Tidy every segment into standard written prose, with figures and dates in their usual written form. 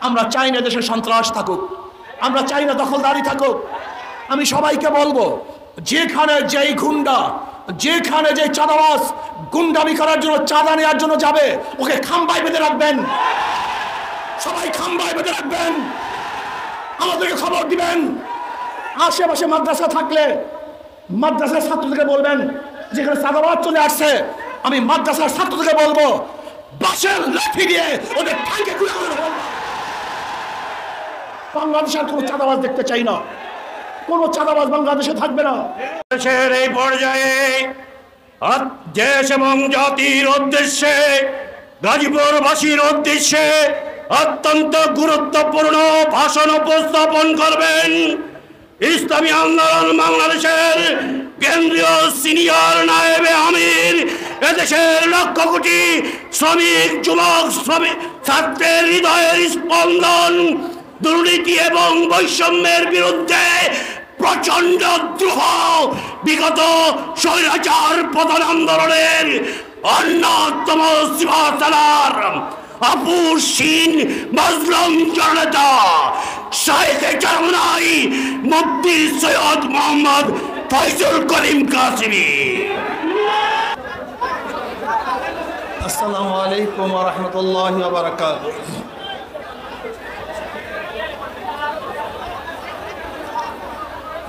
আমরা চাই না দেশে সন্ত্রাস থাকুক, আমরা চাই না দখলদারি থাকুক। আমি সবাইকে বলবো, যেখানে যেই গুন্ডা, যেখানে যে চাঁদাবাজ গুন্ডামি করার জন্য, চাঁদা নেওয়ার জন্য যাবে, ওকে খাম্বায় বেঁধে রাখবেন। সবাই খাম্বায় বেঁধে রাখবেন, আমাদেরকে খবর দিবেন। আশেপাশে মাদ্রাসা থাকলে মাদ্রাসার ছাত্রদেরকে বলবেন, যেখানে চাঁদাবাজ চলে আসছে, আমি মাদ্রাসার ছাত্রদেরকে বলবো, বাঁশের লাঠি দিয়ে ওদের ঠ্যাঙ্গে গুঁড়া করে ফেলবো। বাংলাদেশের কোনো চাঁদাবাজ দেখতে চাই না, কোনো চাঁদাবাজ বাংলাদেশে থাকবে না। দেশের এই পর্যায়ে দেশ এবং জাতির উদ্দেশ্যে, গাজীপুরবাসীর উদ্দেশ্যে অত্যন্ত গুরুত্বপূর্ণ ভাষণ উপস্থাপন করবেন ইসলামী আন্দোলন বাংলাদেশের কেন্দ্রীয় সিনিয়র নায়েবে আমির, এদেশের লক্ষ কোটি শ্রমিক, যুবক, ছাত্রের হৃদয়ের স্পন্দন, দুর্নীতি এবং বৈষম্যের বিরুদ্ধে প্রচন্ড দ্রোহ, বিগত স্বৈরাচার পতন আন্দোলনের অন্যতম সিপাহসালার আপুসীন মজলুম জনতা শাহেখে চরমনাই মুফতি সৈয়দ মোহাম্মদ ফয়জুল করিম কাসেমী। আসসালামু আলাইকুম ওয়া রাহমাতুল্লাহি ওয়া বারাকাতুহু।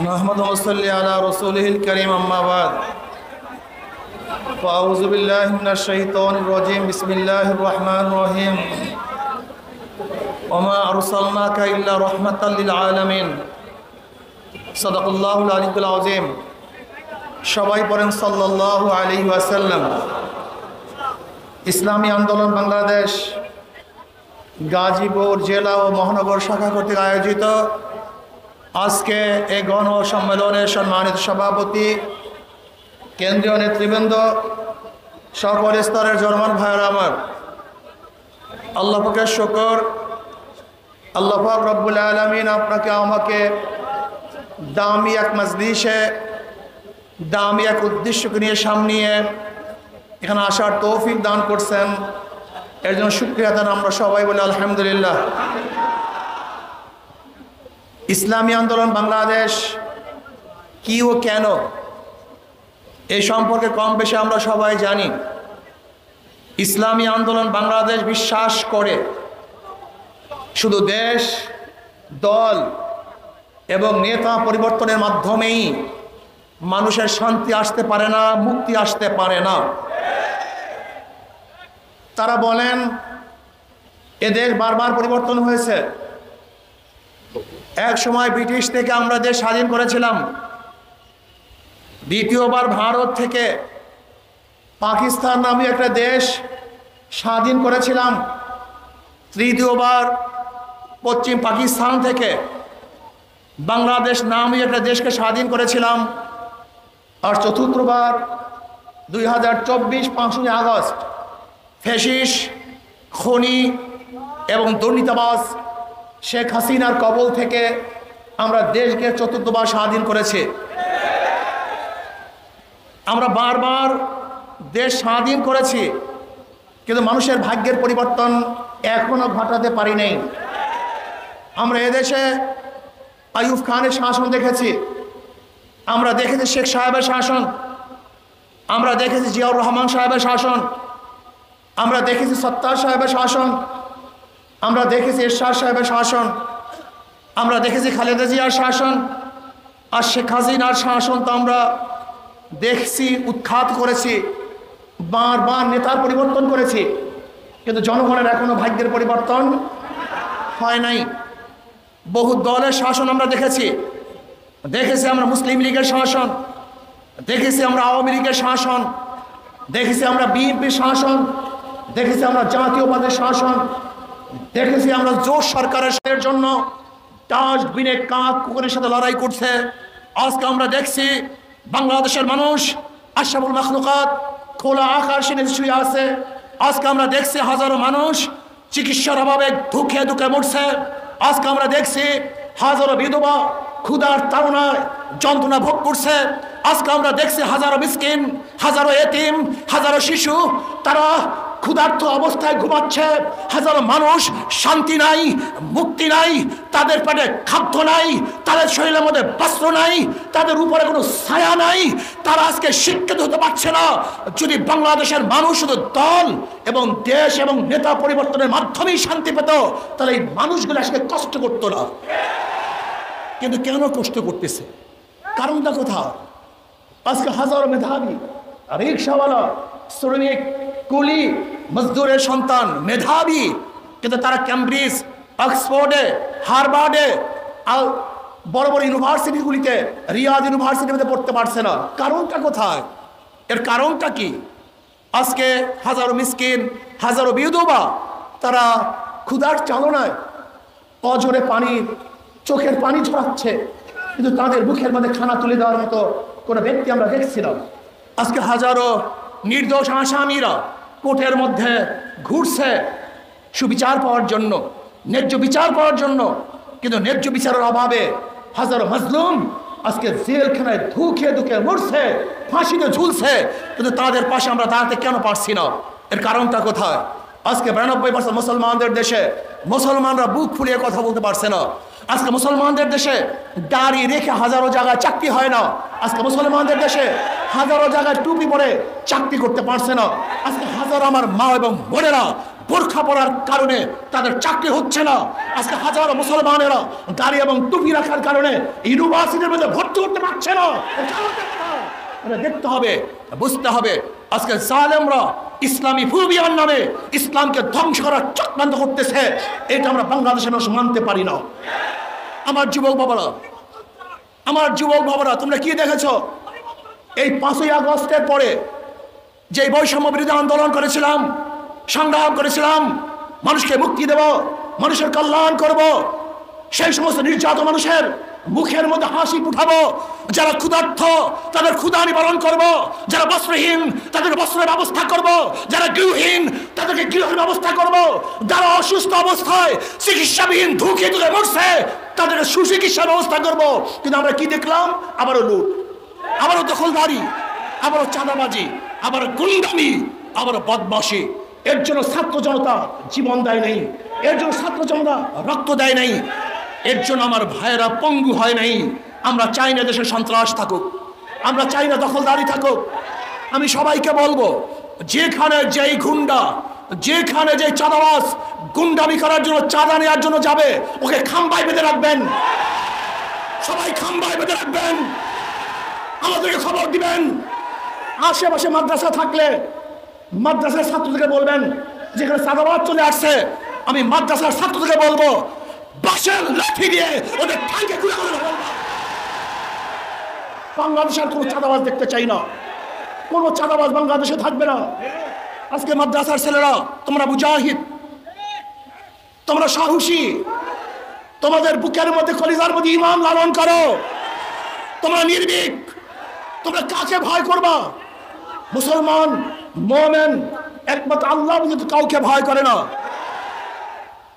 নাহমাদু ওয়া সাল্লি আলা রাসূলিল কারীম, আম্মা বাদ। ফাআউযু বিল্লাহি মিনাশ শাইতানির রাজীম। বিসমিল্লাহির রহমানির রহিম। ওয়া মা আরসালনাকা ইল্লা রাহমাতাল লিল আলামিন। সাদাকাল্লাহুল আলিয়্যুল আযীম। সবাই পড়েন সাল্লাল্লাহু আলাইহি ওয়াসাল্লাম। ইসলামী আন্দোলন বাংলাদেশ গাজীপুর জেলা ও মহানগর শাখা কর্তৃক আয়োজিত আজকে এই গণ সম্মেলনের সম্মানিত সভাপতি, কেন্দ্রীয় নেতৃবৃন্দ, সকল স্তরের জনমান ভাইয়েরা আমার, আল্লাহ পাকের শুকর, আল্লাহ পাক রব্বুল আলামিন আপনাকে আমাকে দামি এক মজলিসে, দামি এক উদ্দেশ্যকে নিয়ে সামনে এখানে আসার তৌফিক দান করছেন। এর জন্য শুকরিয়া দান আমরা সবাই বলি আলহামদুলিল্লাহ। ইসলামী আন্দোলন বাংলাদেশ কি ও কেন, এই সম্পর্কে কম বেশি আমরা সবাই জানি। ইসলামী আন্দোলন বাংলাদেশ বিশ্বাস করে শুধু দেশ, দল এবং নেতা পরিবর্তনের মাধ্যমেই মানুষের শান্তি আসতে পারে না, মুক্তি আসতে পারে না। তারা বলেন এ দেশ বারবার পরিবর্তন হয়েছে। এক সময় ব্রিটিশ থেকে আমরা দেশ স্বাধীন করেছিলাম, দ্বিতীয়বার ভারত থেকে পাকিস্তান নামে একটা দেশ স্বাধীন করেছিলাম, তৃতীয়বার পশ্চিম পাকিস্তান থেকে বাংলাদেশ নামে একটা দেশকে স্বাধীন করেছিলাম, আর চতুর্থবার 2024 5ই আগস্ট ফ্যাসিস্ট, খনি এবং দুর্নীতিবাজ শেখ হাসিনার কবল থেকে আমরা দেশকে চতুর্থবার স্বাধীন করেছি। আমরা বারবার দেশ স্বাধীন করেছি, কিন্তু মানুষের ভাগ্যের পরিবর্তন এখনো ঘটাতে পারি নাই। আমরা এদেশে আইয়ুব খানের শাসন দেখেছি, আমরা দেখেছি শেখ সাহেবের শাসন, আমরা দেখেছি জিয়াউর রহমান সাহেবের শাসন, আমরা দেখেছি সত্তার সাহেবের শাসন, আমরা দেখেছি এরশাদ সাহেবের শাসন, আমরা দেখেছি খালেদা জিয়ার শাসন, আর শেখ হাসিনার শাসন তো আমরা দেখছি, উৎখাত করেছি, বারবার নেতার পরিবর্তন করেছি, কিন্তু জনগণের এখনো ভাগ্যের পরিবর্তন হয় নাই। বহু দলের শাসন আমরা দেখেছি, দেখেছি আমরা মুসলিম লীগের শাসন, দেখেছি আমরা আওয়ামী লীগের শাসন, দেখেছি আমরা বিএনপির শাসন, দেখেছি আমরা জাতীয়বাদের শাসন, দেখেছি আমরা জোট সরকারের জন্য ডাস্টবিনে কাক কুকুরের সাথে লড়াই করছে। আজকে আমরা দেখছি বাংলাদেশের মানুষ আশরাফুল মাখলুকাত খোলা আকাশে নিচে শুয়ে আছে। আজকে আমরা দেখছি হাজারো মানুষ চিকিৎসার অভাবে ধুকে ধুকে মরছে। আজকে আমরা দেখছি হাজারো বিধবা ক্ষুধার তাড়নায় যন্ত্রণা ভোগ করছে। আজকে আমরা দেখছি হাজারো মিসকিন, হাজারো এতিম, হাজারো শিশু তারা ক্ষুধার্ত অবস্থায় ঘুমাচ্ছে, হাজারো মানুষ শান্তি নাই, মুক্তি নাই, তাদের পেটে খাদ্য নাই, তাদের শরীরের মধ্যে বস্ত্র নাই, তাদের উপরে কোনো ছায়া নাই, তারা আজকে শিক্ষিত হতে পারছে না। যদি বাংলাদেশের মানুষ শুধু দল এবং দেশ এবং নেতা পরিবর্তনের মাধ্যমেই শান্তি পেত, তাহলে এই মানুষগুলো আজকে কষ্ট করতো না। কিন্তু কেন কষ্ট করতেছে? কারণটা কোথায়? আজকে হাজারো মেধাবী রিক্সাওয়ালা, শ্রমিক, কুলি, মজদুরের সন্তান মেধাবী, কিন্তু তারা ক্যামব্রিজ, অক্সফোর্ডে, হার্ভার্ডে, বড় বড় ইউনিভার্সিটিগুলিতে, রিয়াদ ইউনিভার্সিটিতে পড়তে পারছে না। কারণটা কোথায়? এর কারণটা কি? আজকে হাজারো মিসকিন, হাজারো বিধবা তারা ক্ষুধার চালনায় অজরে পানি, চোখের পানি ঝরাচ্ছে, কিন্তু তাদের মুখের মধ্যে খানা তুলে দেওয়ার মতো কোনো ব্যক্তি আমরা দেখছিলাম। আজকে হাজারো নির্দোষ আসামিরা কোর্টের মধ্যে ঘুরছে সুবিচার পাওয়ার জন্য, ন্যায্য বিচার পাওয়ার জন্য, কিন্তু ন্যায্য বিচারের অভাবে হাজারো মাজলুম আজকে জেলখানায় ধুকে ধুকে মরছে, ফাঁসিতে ঝুলছে, কিন্তু তাদের পাশে আমরা দাঁড়াতে কেন পারছি না? এর কারণটা কোথায়? আজকে 92% মুসলমানদের দেশে মুসলমানরা বুক ফুলিয়ে কথা বলতে পারছে না। আজকে মুসলমানদের দেশে দাড়ি রেখে হাজারো জায়গায় চাকরি হয় না। আজকে মুসলমানদের দেশে হাজারো জায়গায় টুপি পরে চাকরি করতে পারছে না। আজকে হাজারো আমার মা এবং বোনেরা বোরখা পরার কারণে তাদের চাকরি হচ্ছে না। আজকে হাজারো মুসলমানেরা দাড়ি এবং টুপি রাখার কারণে ইউনিভার্সিটির মধ্যে ভর্তি করতে পারছে না। দেখতে হবে, বুঝতে হবে। আজকে জালেমরা ইসলামী ফুবিয়ার নামে ইসলামকে ধ্বংস করার চক্রান্ত করতেছে। এটা আমরা বাংলাদেশের মানুষ মানতে পারি না। আমার যুবক বাবারা, তোমরা কি দেখেছো? এই 5ই আগস্টের পরে যে বৈষম্য বিরোধী আন্দোলন করেছিলাম, সংগ্রাম করেছিলাম, মানুষকে মুক্তি দেব, মানুষের কল্যাণ করব, সেই সমস্ত নির্যাতিত মানুষের মুখের মধ্যে হাসি ফুটাবো, যারা ক্ষুধার্ত তাদের ক্ষুধা নিবারণ করব, যারা বস্ত্রহীন তাদের বস্ত্রের ব্যবস্থা করব, যারা গৃহহীন তাদেরকে গৃহের ব্যবস্থা করব, যারা অসুস্থ অবস্থায় চিকিৎসাবিহীন ধুকে ধুকে মরছে তাদেরকে সুচিকিৎসার ব্যবস্থা করব। কিন্তু আমরা কি দেখলাম? আবারও লুট, আবারও দখলদারি, আবারও চাঁদাবাজি, আবারও গুন্ডামি, আবারও বদমাশি। এর জন্য ছাত্র জনতা জীবন দেয় নাই, এর জন্য ছাত্র জনতা রক্ত দেয় নাই, এর জন্য আমার ভাইয়েরা পঙ্গু হয় নাই। আমরা চাই না দেশে সন্ত্রাস থাকুক, আমরা চাই না দখলদারি থাকুক। আমি সবাইকে বলবো, যেখানে যেই গুন্ডা, যেখানে যেই চাঁদাবাজ গুন্ডামি করার জন্য, চাঁদা নেওয়ার জন্য যাবে, ওকে খাম্বায় বেঁধে রাখবেন। সবাই খাম্বায় বেঁধে রাখবেন, আমাদেরকে খবর দিবেন। আশেপাশে মাদ্রাসা থাকলে মাদ্রাসার ছাত্রদেরকে বলবেন, যেখানে চাঁদাবাজ চলে আসছে, আমি মাদ্রাসার ছাত্রদেরকে বলবো, বাঁশের লাঠি দিয়ে ওদের ঠাইকে খুলে খুলে ফেলবো। বাংলাদেশের কোনো চাঁদাবাজ দেখতে চাই না, কোনো চাঁদাবাজ বাংলাদেশে থাকবে না। আজকে মাদ্রাসার ছেলেরা, তোমরা মুজাহিদ, তোমরা সাহসী, তোমাদের বুকের মধ্যে কলিজার মধ্যে ঈমান লালন করো, তোমরা নির্ভীক, তোমরা কাকে ভয় করবা? মুসলমান মুমিন একমাত্র আল্লাহ ব্যতীত কাউকে ভয় করে না।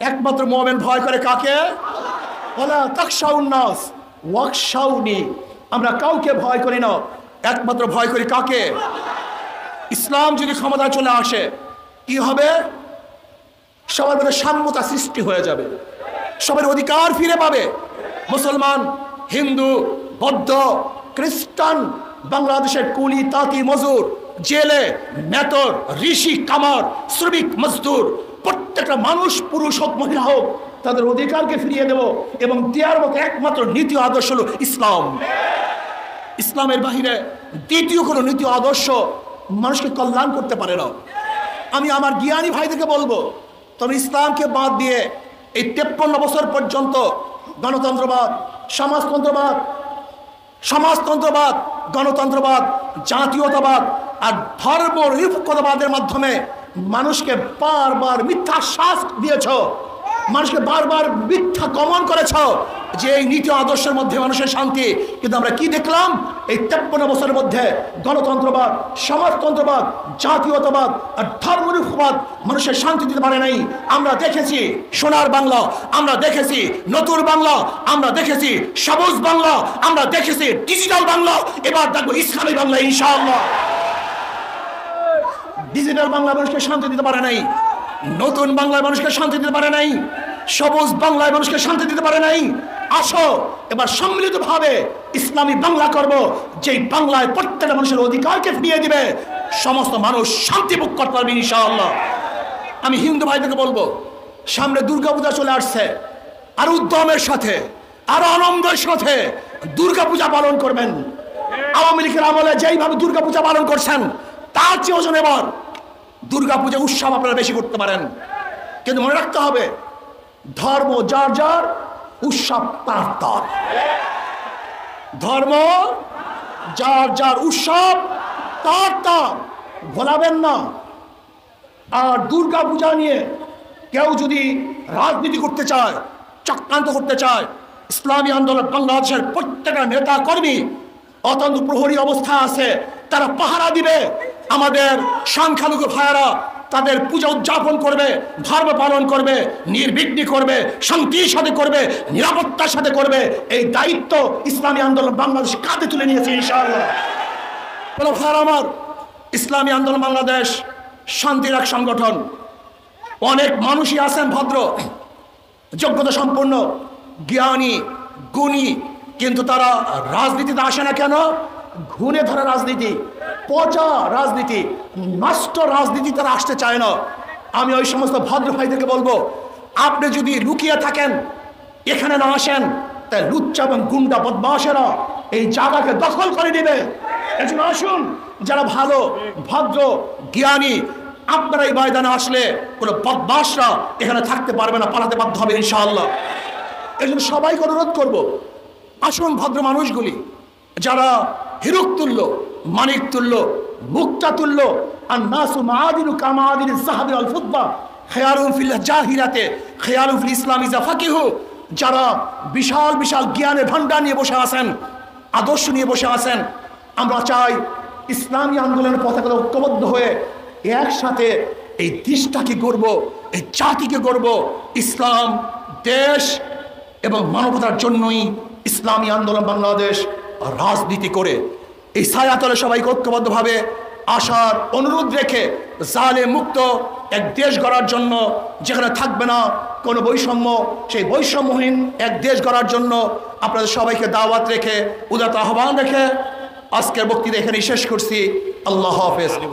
একমাত্র মুমিন ভয় করে কাকে? ওয়ালা তাখশাউন নাস ওয়াখশাউনি। আমরা কাউকে ভয় করি না, একমাত্র ভয় করি কাকে? ইসলাম যদি ক্ষমতায় চলে আসে কি হবে? সবার মধ্যে সাম্যতা সৃষ্টি হয়ে যাবে, সবার অধিকার ফিরে পাবে। মুসলমান, হিন্দু, বৌদ্ধ, খ্রিস্টান, বাংলাদেশের কুলি, তাঁতি, মজুর, জেলে, মেতর, ঋষি, কামার, শ্রমিক, মজদুর, প্রত্যেকটা মানুষ, পুরুষ হোক মহিলা হোক, তাদের অধিকারকে ফিরিয়ে দেব। এবং দেওয়ার মতো একমাত্র নীতি আদর্শ হলো ইসলাম। ইসলামের বাহিরে দ্বিতীয় কোনো নীতি আদর্শ মানুষকে কল্যাণ করতে পারে না। আমি আমার জ্ঞানী ভাইদেরকে বলবো, তবে ইসলামকে বাদ দিয়ে এই 53 বছর পর্যন্ত গণতন্ত্রবাদ, সমাজতন্ত্রবাদ, গণতন্ত্রবাদ, জাতীয়তাবাদ আর ধর্ম নিরপেক্ষতাবাদের মাধ্যমে মানুষকে বারবার মিথ্যা আশ্বাস দিয়েছ, মানুষকে বারবার মিথ্যা গমন করেছ যে এই নীতি আদর্শের মধ্যে মানুষের শান্তি। কিন্তু আমরা কি দেখলাম? এই 53 বছরের মধ্যে গণতন্ত্রবাদ, সমাজতন্ত্রবাদ, জাতীয়তাবাদ আর ধর্মনিরপেক্ষতাবাদ মানুষের শান্তি দিতে পারে নাই। আমরা দেখেছি সোনার বাংলা, আমরা দেখেছি নতুন বাংলা, আমরা দেখেছি সবুজ বাংলা, আমরা দেখেছি ডিজিটাল বাংলা, এবার দেখবো ইসলামী বাংলা ইনশাআল্লাহ। ডিজিটাল বাংলা মানুষকে শান্তি দিতে পারে নাই, নতুন বাংলায় মানুষকে শান্তি দিতে পারে নাই, সবুজ বাংলায় মানুষকে শান্তি দিতে পারে নাই। আসো এবার সম্মিলিতভাবে ইসলামী বাংলা করব, যেই বাংলায় প্রত্যেকটা মানুষের অধিকারকে ফিরিয়ে দিবে, সমস্ত মানুষ শান্তি ভোগ করতে পারবে ইনশাআল্লাহ। আমি হিন্দু ভাইদেরকে বলবো, সামনে দুর্গাপূজা চলে আসছে, আর উদ্যমের সাথে আরো আনন্দের সাথে দুর্গাপূজা পালন করবেন। আওয়ামী লীগের আমলে যেইভাবে দুর্গাপূজা পালন করছেন, তার চেয়ে ওজন এবার দুর্গাপূজা উৎসব আপনারা বেশি করতে পারেন। কিন্তু মনে রাখতে হবে, ধর্ম যার যার, উৎসব তার তার। ধর্ম যার যার, উৎসব তার তার, ভোলাবেন না। আর দুর্গাপূজা নিয়ে কেউ যদি রাজনীতি করতে চায়, চক্রান্ত করতে চায়, ইসলামী আন্দোলন বাংলাদেশের প্রত্যেকটা নেতা কর্মী অত্যন্ত প্রহরী অবস্থা আছে, তারা পাহারা দিবে। আমাদের সংখ্যালঘু ভাইয়েরা তাদের পূজা উদযাপন করবে, ধর্ম পালন করবে, নির্বিঘ্নে করবে, শান্তির সাথে করবে, নিরাপত্তার সাথে করবে। এই দায়িত্ব ইসলামী আন্দোলন বাংলাদেশ কাঁধে তুলে নিয়েছে ইনশাআল্লাহ। ভাইয়েরা আমার, ইসলামী আন্দোলন বাংলাদেশ শান্তির এক সংগঠন। অনেক মানুষই আছেন ভদ্র, যোগ্যতা সম্পন্ন, জ্ঞানী, গুণী, কিন্তু তারা রাজনীতিতে আসে না কেন? ঘুণে ধরা রাজনীতি, পচা রাজনীতি, নষ্ট রাজনীতি তারা আসতে চায় না। আমি ওই সমস্ত ভদ্র ভাইদেরকে বলবো, আপনি যদি লুকিয়ে থাকেন, এখানে না আসেন, তাই লুচ্চা এবং গুন্ডা বদমাশেরা এই জায়গাকে দখল করে নেবে। এজন্য আসুন, যারা ভালো, ভদ্র, জ্ঞানী, আপনারা এই ময়দানে আসলে কোনো বদমাশরা এখানে থাকতে পারবে না, পালাতে বাধ্য হবে ইনশাআল্লাহ। এই জন্য সবাইকে অনুরোধ করবো, আসুন ভদ্র মানুষগুলি, যারা হিরুক তুল্য, মানিক তুল্য, মুক্তা তুল্য, আর নাসু মাআদিনু কামাআদিন যাহাবি আল ফুদ্দা, খেয়ালুন ফিল জাহিরাতে খেয়ালুন ফিল ইসলাম ইজা ফাকিহু, যারা বিশাল বিশাল জ্ঞানের ভান্ডার নিয়ে বসে আছেন, আদর্শ নিয়ে বসে আছেন। আমরা চাই ইসলামী আন্দোলনের পতাকা ঐক্যবদ্ধ হয়ে একসাথে এই দেশটাকে গড়ব, এই জাতিকে গড়ব। ইসলাম, দেশ এবং মানবতার জন্যই ইসলামী আন্দোলন বাংলাদেশ রাজনীতি করে। এই ছায়াতলে সবাইকে ঐক্যবদ্ধভাবে আসার অনুরোধ রেখে জালেম মুক্ত এক দেশ গড়ার জন্য, যেখানে থাকবে না কোনো বৈষম্য, সেই বৈষম্যহীন এক দেশ গড়ার জন্য আপনাদের সবাইকে দাওয়াত রেখে, উদাত্ত আহ্বান রেখে আজকের বক্তৃতা এখানেই শেষ করছি। আল্লাহ হাফেজ।